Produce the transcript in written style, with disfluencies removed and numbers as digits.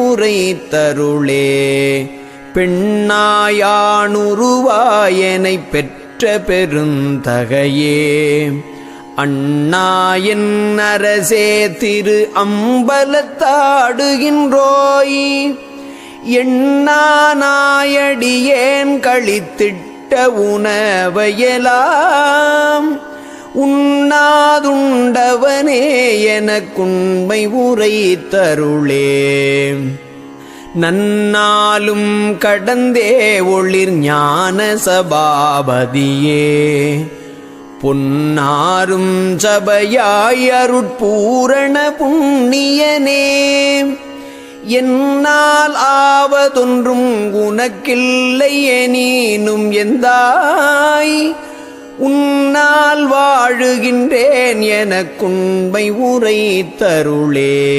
உரைத்தருளே. பெண்ணாயானுருவாயனைப் பெற்ற பெருந்தகையே, அண்ணாயன் அரசே திரு அம்பலத்தாடுகின்றோய், எண்ணானாயடியேன் களித்திட்ட உணவையெல்லாம் உண்ணாதுண்டவனே எனக்குண்மை உரைத்தருளே. நன்னாலும் கடந்தே ஒளிர் ஞான சபாபதியே, பொன்னாரும் சபையாய் அருட்பூரண புண்ணியனே, என்னால் ஆவதொன்றும் உனக்கில்லை எனினும் எந்தாய், உன்னால் வாழுகின்றேன் எனக்குண்மை உரைத்தருளே.